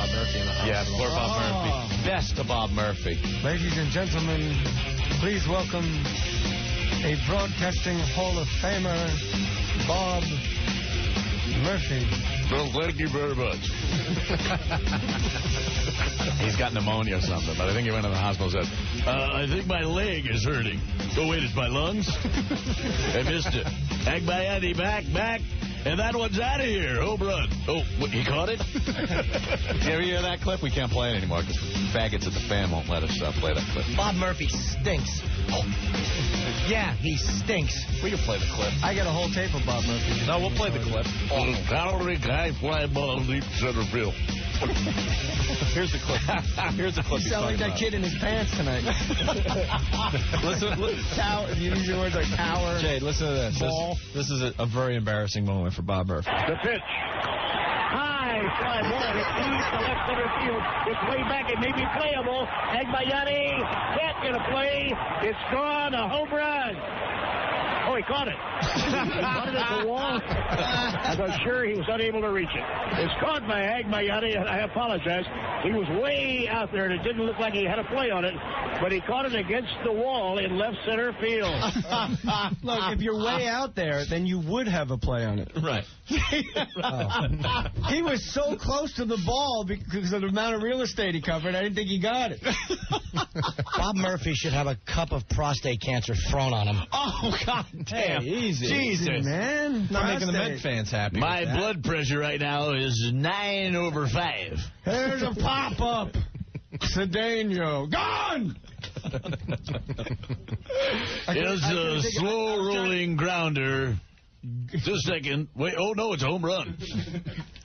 Bob Murphy in the hospital. Yeah, poor Bob Murphy. Best of Bob Murphy. Ladies and gentlemen, please welcome a Broadcasting Hall of Famer, Bob Murphy. Well, thank you very much. He's got pneumonia or something, but I think he went to the hospital and said, I think my leg is hurting. Oh, wait, it's my lungs? I missed it. Agbayani, back. And that one's out of here. Home run. Oh, he caught it? You ever hear that clip? We can't play it anymore because faggots at the fan won't let us play that clip. Bob Murphy stinks. Oh. Yeah, he stinks. We can play the clip. I got a whole tape of Bob Murphy. No, we'll play the clip. Calorie high fly ball deep center field. Here's the clip. Here's the clip. You sound like that kid in his pants tonight. listen. Cow, you use your words like cower. Jade, listen to this. Ball. This is a very embarrassing moment for Bob Murphy. The pitch. High fly ball. It leaves the left center field. It's way back. It may be playable. Agbayani can't get a play. It's gone. A home run. Oh, he caught it. He caught it at the wall. I'm sure he was unable to reach it. It's caught by Agbayani, and I apologize. He was way out there, and it didn't look like he had a play on it, but he caught it against the wall in left center field. Look, if you're way out there, then you would have a play on it. Right. He was so close to the ball because of the amount of real estate he covered, I didn't think he got it. Bob Murphy should have a cup of prostate cancer thrown on him. Oh, God damn. Hey, easy. Jesus, man. Not making the Met fans happy. My blood pressure right now is 9/5. There's a pop-up. Cedeno. Gone! It's a slow-rolling grounder. Just a second. Wait. Oh, no, it's a home run.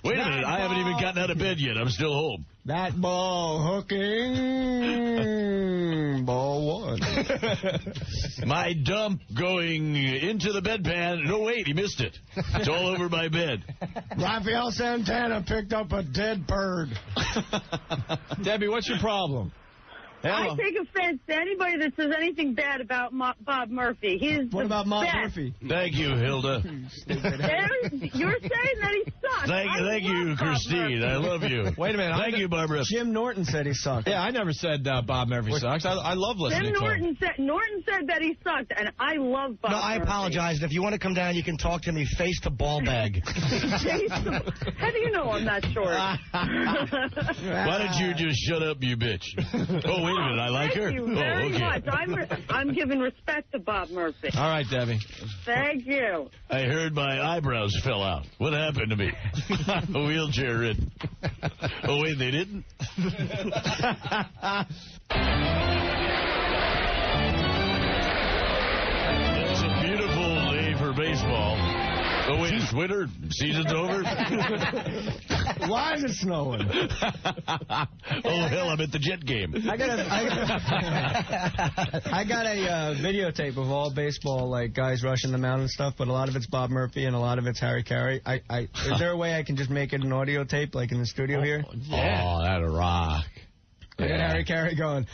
Wait a minute. I haven't even gotten out of bed yet. I'm still home. That ball hooking. Ball one. My dump going into the bedpan. No, wait, he missed it. It's all over my bed. Rafael Santana picked up a dead bird. Debbie, what's your problem? I take offense to anybody that says anything bad about Bob Murphy. He's What about Bob best. Murphy? Thank you, Hilda. You're saying that he sucks. Thank you, Christine. I love you. Wait a minute. Thank you, Barbara. Jim Norton said he sucked. Yeah, I never said Bob Murphy sucks. I love listening to him. Norton said that he sucked, and I love Bob No, I Murphy. apologize. If you want to come down, you can talk to me face to ball bag. How do you know I'm not short? Why don't you just shut up, you bitch? Oh, wait a minute. I like her. Thank you very much. I'm giving respect to Bob Murphy. All right, Debbie. Thank you. I heard my eyebrows fell out. What happened to me? A wheelchair ridden. Oh, wait, they didn't? It's a beautiful day for baseball. Oh, wait, it's winter? Season's over? Why is it snowing? Oh, hell, I'm at the Jet game. I got a videotape of all baseball, like guys rushing the mound and stuff, but a lot of it's Bob Murphy and a lot of it's Harry Carey. Is there a way I can just make it an audio tape, like in the studio here? Yeah. Oh, that'd rock. I got Harry Carey going.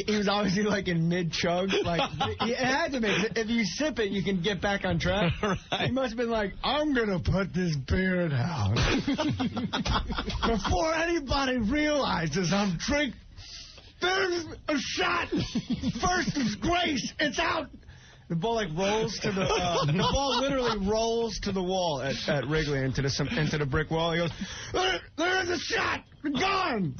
He was obviously like in mid-chug. Like, it had to be. If you sip it, you can get back on track. Right. He must have been like, I'm going to put this beer down. Before anybody realizes I'm drinking, there's a shot. First is Grace. It's out. The ball like rolls to the ball literally rolls to the wall at Wrigley into the brick wall. He goes, there's a shot. Gone.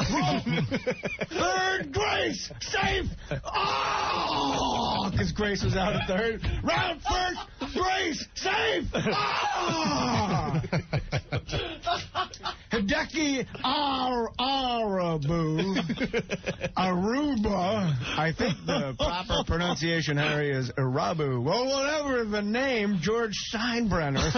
Third, Grace. Safe. Oh, because Grace was out at third. Round first, Grace. Safe. Oh. Hideki Aruba. I think the proper pronunciation, Harry, is Arabu. Well, whatever the name, George Steinbrenner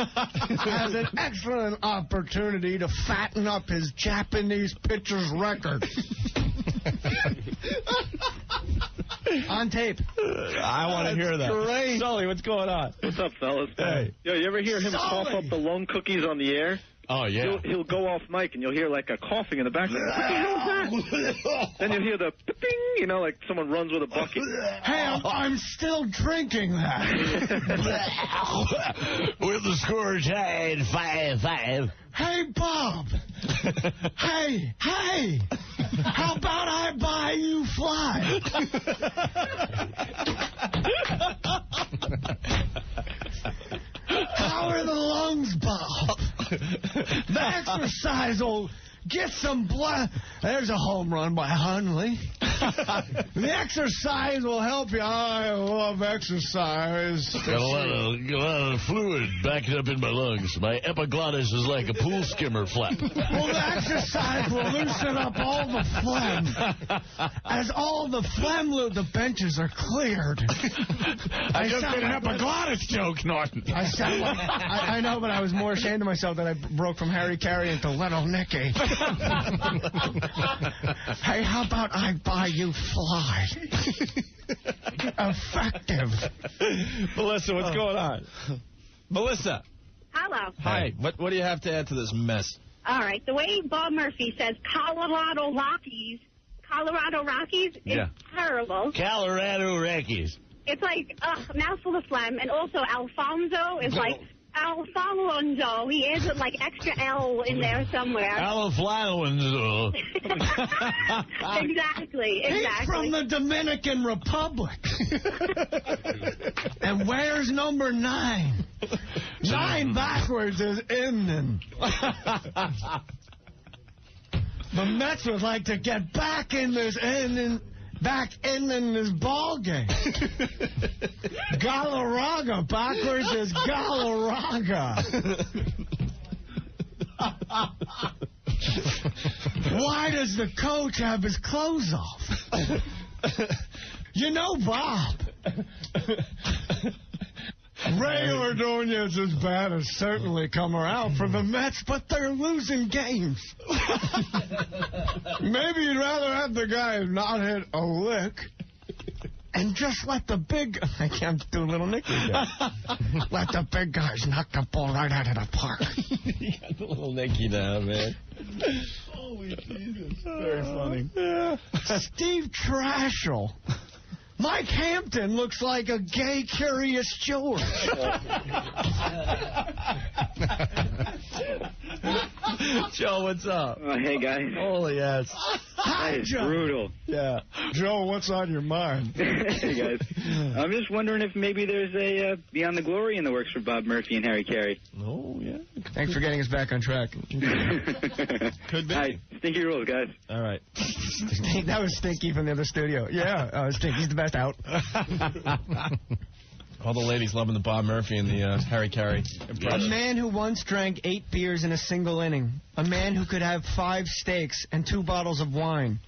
has an excellent opportunity to fatten up his Japanese pitcher's record. On tape. I want to hear that. Great. Sully, what's going on? What's up, fellas? Hey. Yo, you ever hear him cough up the lung cookies on the air? Oh, yeah. He'll go off mic, and you'll hear, like, a coughing in the background. What the hell is that? Then you'll hear the ding, you know, like someone runs with a bucket. Hey, I'm still drinking that. With the score tied 5-5. Hey, Bob. Hey. How about I buy you fly? How are the lungs, Bob? The exercise will get some blood. There's a home run by Hundley. The exercise will help you. I love exercise. Got a lot of fluid backing up in my lungs. My epiglottis is like a pool skimmer flap. Well, the exercise will loosen up all the phlegm. As all the phlegm, the benches are cleared. I just did an epiglottis joke, Norton. I sound like, I know, but I was more ashamed of myself that I broke from Harry Carey into Little Nicky. Hey, how about I buy you fly? Effective. Melissa, what's going on? Melissa. Hello. Hi. What do you have to add to this mess? All right. The way Bob Murphy says Colorado Rockies is terrible. Colorado Rockies. It's like a mouthful of phlegm. And also Alfonso is like Alfonso. He is like extra L in there somewhere. Alfonso. Exactly. He's from the Dominican Republic. And where's number 9? 9 backwards is Inden. The Mets would like to get back in this ball game. Galarraga backwards is Galarraga. Why does the coach have his clothes off? You know, Bob. Ray Ordonez's bat has certainly come around for the Mets, but they're losing games. Maybe you'd rather have the guy not hit a lick and just let the big... I can't do Little Nicky there. Let the big guys knock the ball right out of the park. You got the Little Nicky now, man. Holy Jesus. Very funny. Yeah. Steve Trashel. Mike Hampton looks like a gay Curious George. Joe, what's up? Hey, guys. Holy ass. Hi, It's Joe. brutal. Yeah. Joe, what's on your mind? Hey, guys. I'm just wondering if maybe there's a Beyond the Glory in the works for Bob Murphy and Harry Carey. Oh, yeah. Thanks for getting us back on track. Could be. All right, stinky rules, guys. All right. That was Stinky from the other studio. Yeah, Stinky's the best out. All the ladies loving the Bob Murphy and the Harry Carey A impression. man who once drank 8 beers in a single inning. A man who could have 5 steaks and 2 bottles of wine.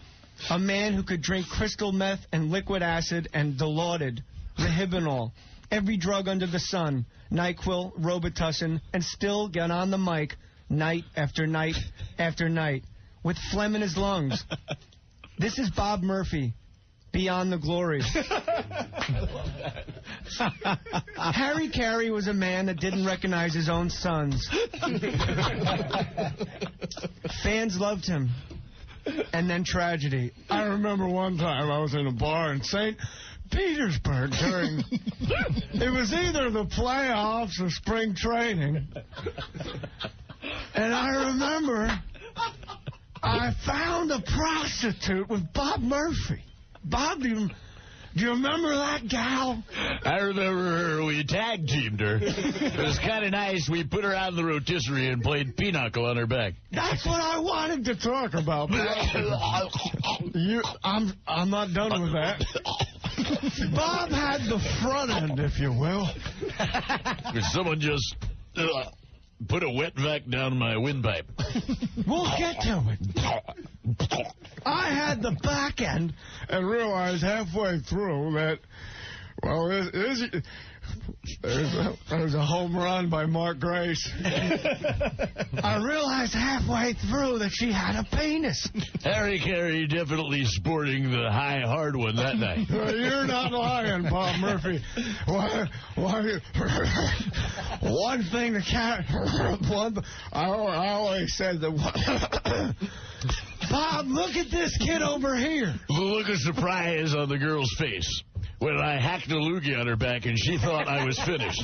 A man who could drink crystal meth and liquid acid and Dilaudid, Rehibinol, every drug under the sun, NyQuil, Robitussin, and still get on the mic night after night after night with phlegm in his lungs. This is Bob Murphy. Beyond the Glory. Harry Carey was a man that didn't recognize his own sons. Fans loved him. And then tragedy. I remember one time I was in a bar in St. Petersburg during... It was either the playoffs or spring training. And I remember I found a prostitute with Bob Murphy. Bob, do you remember that gal? I remember her. We tag teamed her. It was kind of nice. We put her out in the rotisserie and played pinochle on her back. That's what I wanted to talk about. I'm not done with that. Bob had the front end, if you will. Someone just put a wet vac down my windpipe. We'll get to it. I had the back end and realized halfway through that, well, There's a home run by Mark Grace. I realized halfway through that she had a penis. Harry Carey definitely sporting the high hard one that night. You're not lying, Bob Murphy. Why? One thing the cat. I always said that. Bob, look at this kid over here. The look of surprise on the girl's face when I hacked a loogie on her back and she thought I was finished.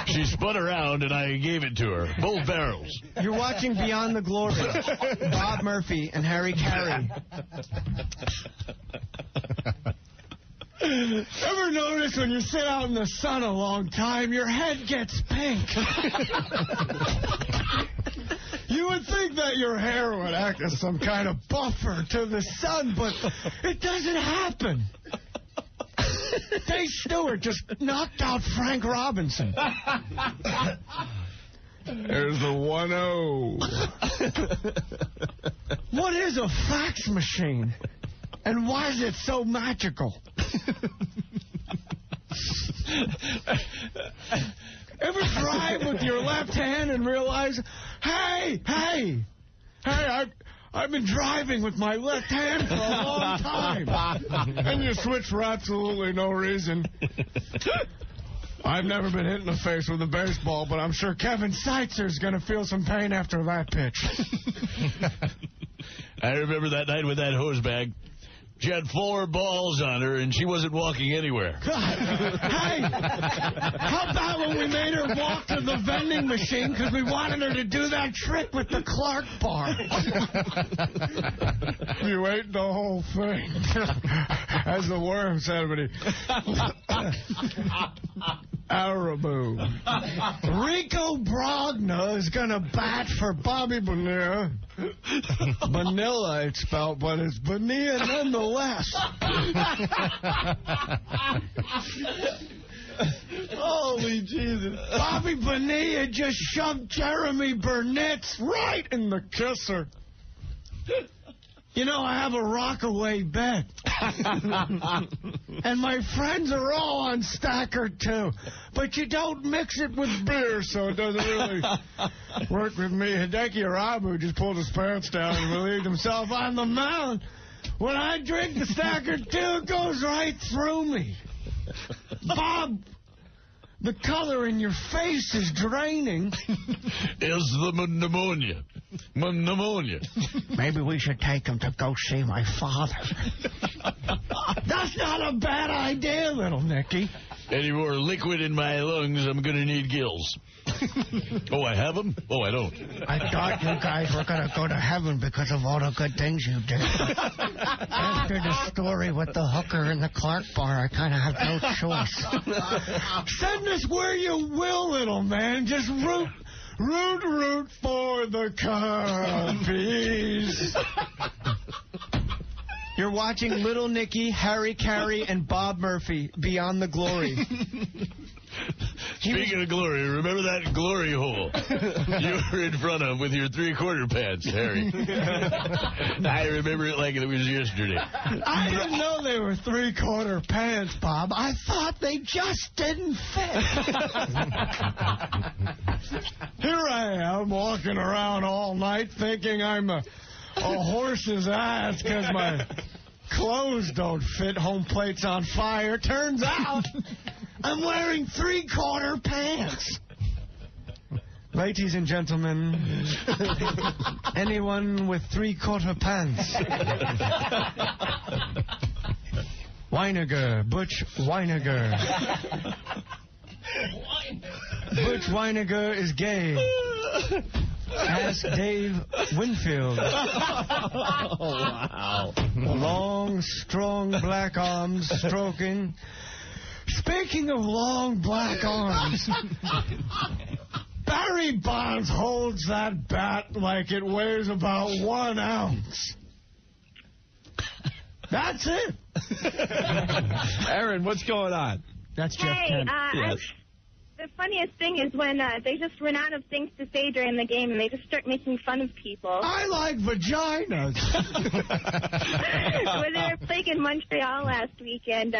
She spun around and I gave it to her. Both barrels. You're watching Beyond the Glory. Bob Murphy and Harry Carey. Ever notice when you sit out in the sun a long time, your head gets pink? You would think that your hair would act as some kind of buffer to the sun, but it doesn't happen. Dave Stewart just knocked out Frank Robinson. There's the 1-0. What is a fax machine? And why is it so magical? Ever drive with your left hand and realize, hey, I've been driving with my left hand for a long time. And you switch for absolutely no reason. I've never been hit in the face with a baseball, but I'm sure Kevin Seitzer's going to feel some pain after that pitch. I remember that night with that hose bag. She had 4 balls on her, and she wasn't walking anywhere. God. Hey, how about when we made her walk to the vending machine because we wanted her to do that trick with the Clark bar? You ate the whole thing. As the worm said, but Araboo. Rico Brogna is going to bat for Bobby Bonilla. Vanilla, it's spelled, but it's Bonilla nonetheless. Holy Jesus. Bobby Bonilla just shoved Jeremy Burnett's right in the kisser. You know, I have a rockaway bed. And my friends are all on Stacker, too. But you don't mix it with beer, so it doesn't really work with me. Hideki Arabu just pulled his pants down and relieved himself on the mound. When I drink the Stacker, too, it goes right through me. Bob, the color in your face is draining. Is the pneumonia. Pneumonia. Maybe we should take him to go see my father. That's not a bad idea, little Nicky. Any more liquid in my lungs, I'm going to need gills. Oh, I have them? Oh, I don't. I thought you guys were going to go to heaven because of all the good things you did. After the story with the hooker and the Clark bar, I kind of have no choice. Send us where you will, little man. Just root for the Cubbies. You're watching Little Nicky, Harry Carey, and Bob Murphy, Beyond the Glory. Speaking of glory, remember that glory hole you were in front of with your 3/4 pants, Harry? I remember it like it was yesterday. I didn't know they were 3/4 pants, Bob. I thought they just didn't fit. Here I am walking around all night thinking I'm a horse's ass because my clothes don't fit. Home plate's on fire. Turns out I'm wearing 3/4 pants. Ladies and gentlemen, anyone with 3/4 pants? Weiniger, Butch Weiniger. Butch Weiniger is gay. Ask Dave Winfield. Oh, wow. Long, strong black arms stroking. Speaking of long black arms, Barry Bonds holds that bat like it weighs about 1 ounce. That's it. Aaron, what's going on? That's Jeff Kent. Yes. The funniest thing is when they just run out of things to say during the game and they just start making fun of people. I like vaginas. When they were playing in Montreal last week and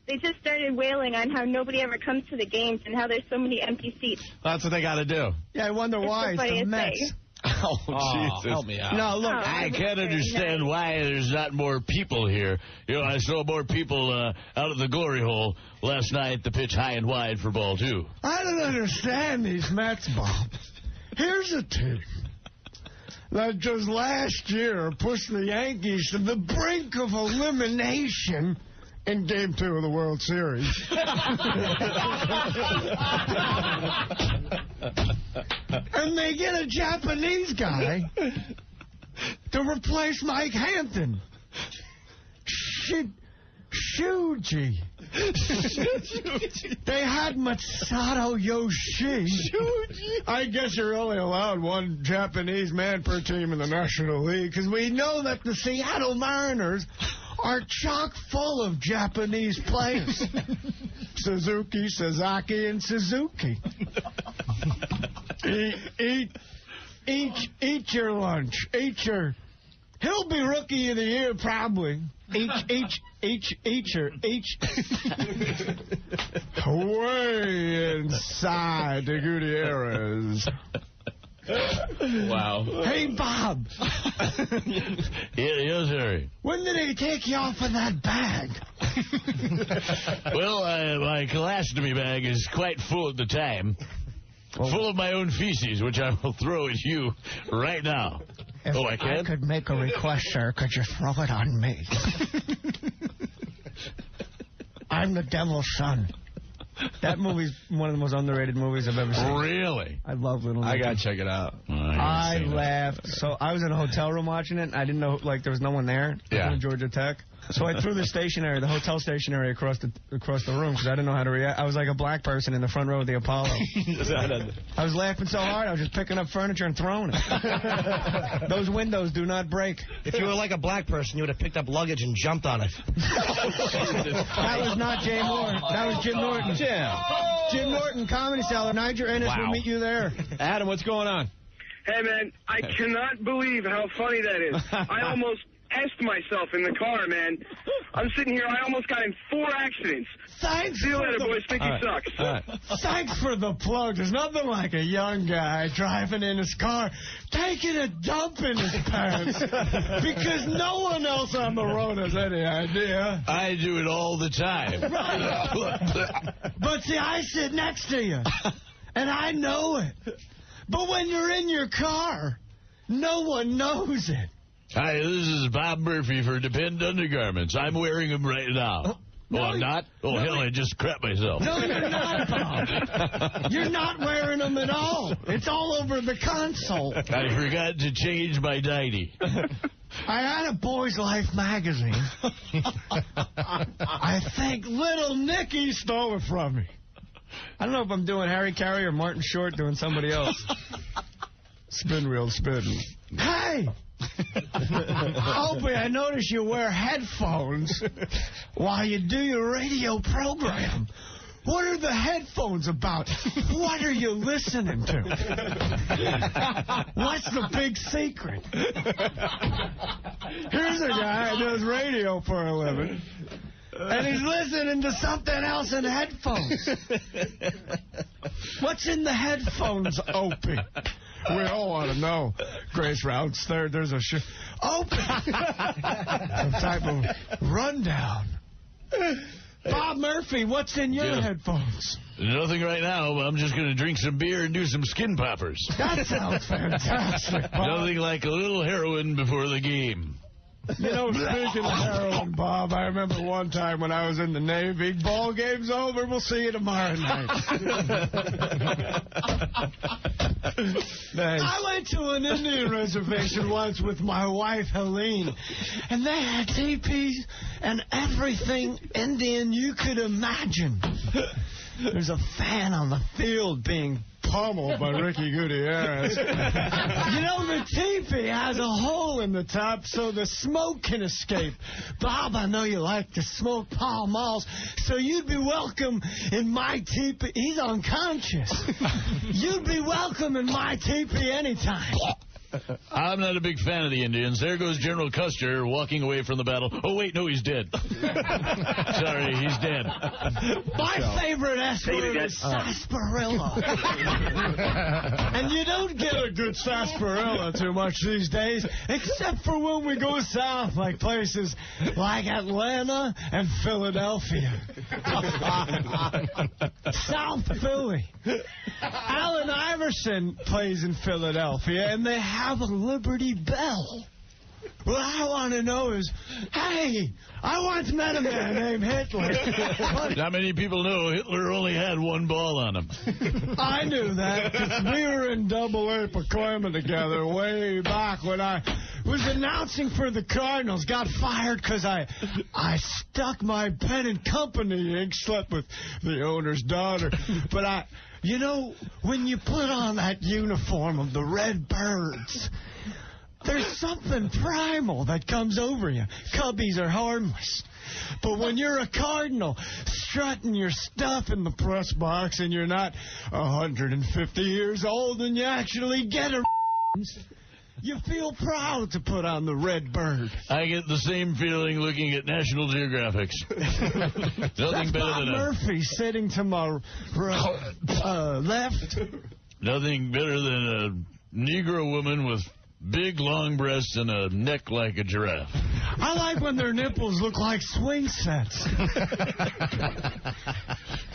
they just started wailing on how nobody ever comes to the games and how there's so many empty seats. That's what they got to do. Yeah, I wonder why. It's the Mets. Oh, Jesus. Help me out. No, look. I can't understand why there's not more people here. You know, I saw more people out of the glory hole last night to pitch high and wide for ball 2. I don't understand these Mets, Bob. Here's a team that just last year pushed the Yankees to the brink of elimination in Game 2 of the World Series. And they get a Japanese guy to replace Mike Hampton. Shuji. They had Masato Yoshii. I guess you're only allowed one Japanese man per team in the National League because we know that the Seattle Mariners are chock full of Japanese players. Suzuki, Sasaki, and Suzuki. Eat your lunch. He'll be Rookie of the Year, probably. Way inside the Gutierrez. Wow. Hey, Bob. Yes, Harry. When did he take you off of that bag? Well, my colostomy bag is quite full at the time. Full of my own feces, which I will throw at you right now. If I can? I could make a request, sir, could you throw it on me? I'm the devil's son. That movie's one of the most underrated movies I've ever seen. Really? I love Little Nicky. I got to check it out. I laughed. So I was in a hotel room watching it, and I didn't know, like, there was no one there. Yeah. In Georgia Tech. So I threw the hotel stationery across the room because I didn't know how to react. I was like a black person in the front row of the Apollo. I was laughing so hard, I was just picking up furniture and throwing it. Those windows do not break. If you were like a black person, you would have picked up luggage and jumped on it. That was not Jay Mohr. That was Jim Norton. Jim Norton, Comedy Cellar. Niger Ennis will meet you there. Adam, what's going on? Hey, man, I cannot believe how funny that is. I almost S-ed myself in the car, man. I'm sitting here, I almost got in 4 accidents. Thanks. See you later, boys. Think he sucks. Thanks for the plug. There's nothing like a young guy driving in his car, taking a dump in his pants, because no one else on the road has any idea. I do it all the time. Right. But see, I sit next to you, and I know it. But when you're in your car, no one knows it. Hi, this is Bob Murphy for Depend Undergarments. I'm wearing them right now. No, I'm not? Oh, hell, I just crapped myself. No, you're not, Bob. You're not wearing them at all. It's all over the console. I forgot to change my nightie. I had a Boy's Life magazine. I think Little Nicky stole it from me. I don't know if I'm doing Harry Carey or Martin Short doing somebody else. Spin reel, spin. Hey! Opie, I notice you wear headphones while you do your radio program. What are the headphones about? What are you listening to? What's the big secret? Here's a guy who does radio for a living, and he's listening to something else in headphones. What's in the headphones, Opie? We all want to know. Grace Routes, there's a Opie. Some type of rundown. Bob Murphy, what's in your headphones? Nothing right now. I'm just going to drink some beer and do some skin poppers. That sounds fantastic, Bob. Nothing like a little heroin before the game. You know, speaking of heroin, Bob, I remember one time when I was in the Navy. Ball game's over. We'll see you tomorrow night. Nice. I went to an Indian reservation once with my wife, Helene, and they had teepees and everything Indian you could imagine. There's a fan on the field being pummeled by Ricky Gutierrez. You know, the teepee has a hole in the top so the smoke can escape. Bob, I know you like to smoke Pall Malls, so you'd be welcome in my teepee. He's unconscious. You'd be welcome in my teepee anytime. I'm not a big fan of the Indians. There goes General Custer walking away from the battle. Oh, wait, no, he's dead. Sorry, he's dead. My favorite S word is sarsaparilla. And you don't get a good sarsaparilla too much these days, except for when we go south, like places like Atlanta and Philadelphia. South Philly. Allen Iverson plays in Philadelphia, and they have a Liberty Bell. What I want to know is, hey, I once met a man named Hitler. Not many people know Hitler only had one ball on him. I knew that because we were in Double-A Pacoima together way back when I was announcing for the Cardinals. Got fired because I stuck my pen and company ink, slept with the owner's daughter. But you know, when you put on that uniform of the Red Birds, there's something primal that comes over you. Cubbies are harmless. But when you're a Cardinal, strutting your stuff in the press box and you're not 150 years old and you actually get a you feel proud to put on the Red Bird. I get the same feeling looking at National Geographics. Nothing better Bob than Murphy sitting to my left. Nothing better than a Negro woman with big, long breasts and a neck like a giraffe. I like when their nipples look like swing sets.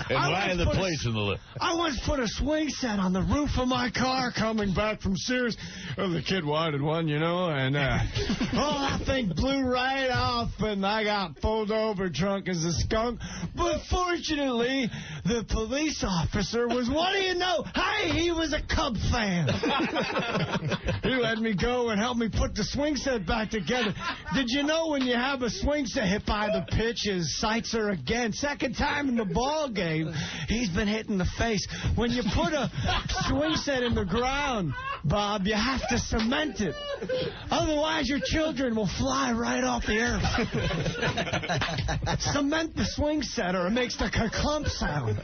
And why the place in the lip? I once put a swing set on the roof of my car coming back from Sears. Oh, the kid wanted one, you know, and that thing blew right off, and I got pulled over drunk as a skunk. But fortunately, the police officer was, what do you know? Hey, he was a Cub fan. He let me go and helped me put the swing set back together. Did you know when you have a swing set hit by the pitch, his sights are again? Second time in the ball game, he's been hit in the face. When you put a swing set in the ground, Bob, you have to cement it. Otherwise, your children will fly right off the earth. Cement the swing set or it makes the ka-clump sound.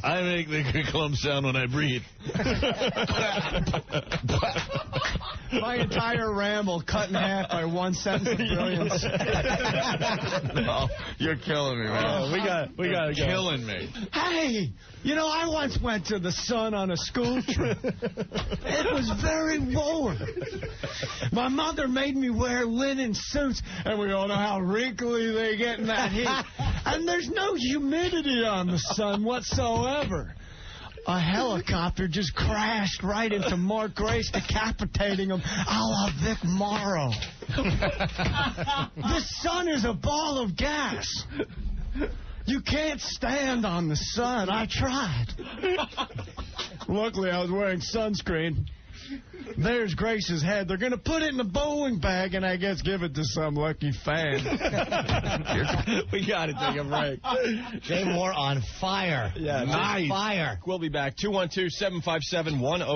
I make the ka-clump sound when I breathe. My entire ramble cut in half by one sentence of brilliance. No, you're killing me, man. We got killing me. Hey, you know, I once went to the sun on a school trip. It was very warm. My mother made me wear linen suits, and we all know how wrinkly they get in that heat. And there's no humidity on the sun whatsoever. A helicopter just crashed right into Mark Grace, decapitating him a la Vic Morrow. The sun is a ball of gas. You can't stand on the sun. I tried. Luckily, I was wearing sunscreen. There's Grace's head. They're going to put it in a bowling bag and I guess give it to some lucky fan. We got to take a break. Jay Mohr on fire. Yeah, nice. Fire. We'll be back. 212-757-10.